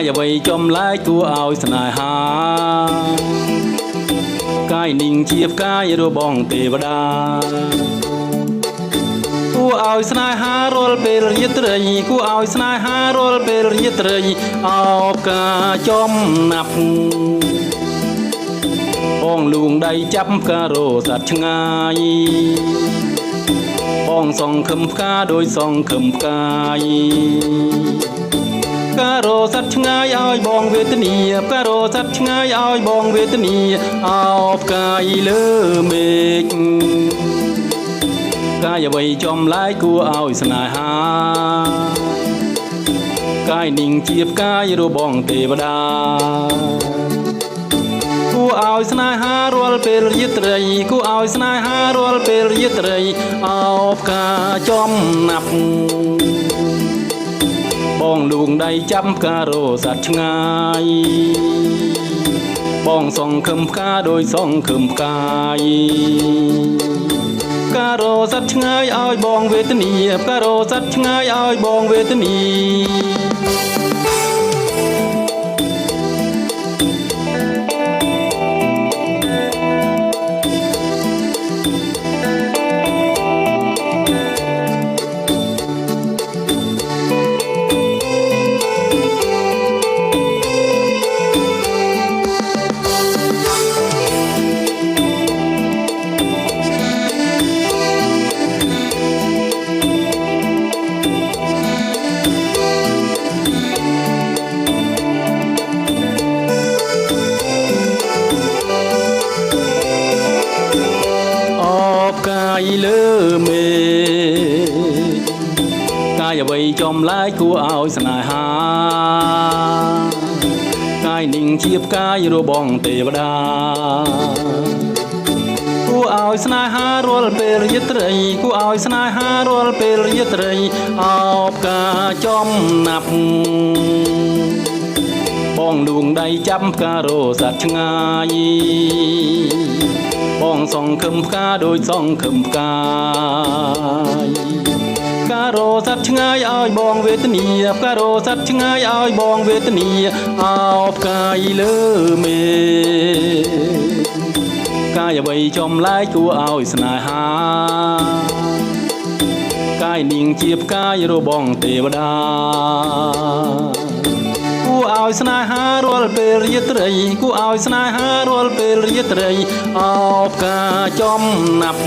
កាយអ្វីចំឡាយគួរឲ្យស្នេហាកាយនិងជាផ្កាយរបងទេវតាគួរឲ្យស្នេហារាល់ពេលរាត្រីគួរឲ្យស្នេហារាល់ពេលរាត្រីអោបការចំណាប់បងលួងដៃចាប់ផ្ការោសត្វឆ្ងាយបងសងខឹមផ្កាដោយសងខឹមផ្កាយការោសត្វឆ្ងាយឲ្យបងវេទនាការោសត្វឆ្ងាយឲ្យបងវេទនាអោបផ្កាយលើមេឃកាយអ្វីចំឡាយគួរឲ្យស្នេហាកាយនិងជាផ្កាយរបងទេវតាគួរឲ្យស្នេហារាល់ពេលរាត្រីគួរឲ្យស្នេហារាល់ពេលរាត្រីអោបផ្កាចំណាប់បងលួងដៃចាប់ផ្ការោសត្វឆ្ងាយបងសងខឹមផ្កាដោយសងខឹមផ្កាយការោសត្វឆ្ងាយឲ្យបងវេទនាការោសត្វឆ្ងាយឲ្យបងវេទនាកាយលើមេកាយអ្វីចំឡាយគួរឲ្យស្នេហាកាយនិងជាផ្កាយរបងទេវតាគួរឲ្យស្នេហារាល់ពេលរាត្រីគួរឲ្យស្នេហារាល់ពេលរាត្រីអោបផ្កាចំណាប់បងលួងដៃចាប់ផ្ការោសត្វឆ្ងាយបងសងខឹមផ្កាដោយសងខឹមផ្កាយការោសត្វឆ្ងាយឲ្យបងវេទនាការោសត្វឆ្ងាយឲ្យបងវេទនាអោបផ្កាយលើមេកាយអ្វីចំឡាយគួរឲ្យស្នេហាកាយនិងជាផ្កាយរបងទេវតាគួរឲ្យស្នេហារាល់ពេលរាត្រីគួរឲ្យស្នេហារាល់ពេលរាត្រីអោបផ្កាចំណាប់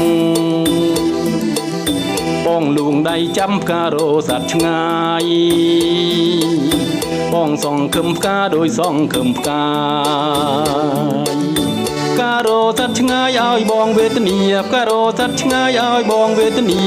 បងលួងដៃចាំផ្ការោសត្វឆ្ងាយបងសងខឹមផ្កាដោយសងខឹមផ្កាយការោសត្វឆ្ងាយឲ្យបងវេទនាការោសត្វឆ្ងាយឲ្យបងវេទនា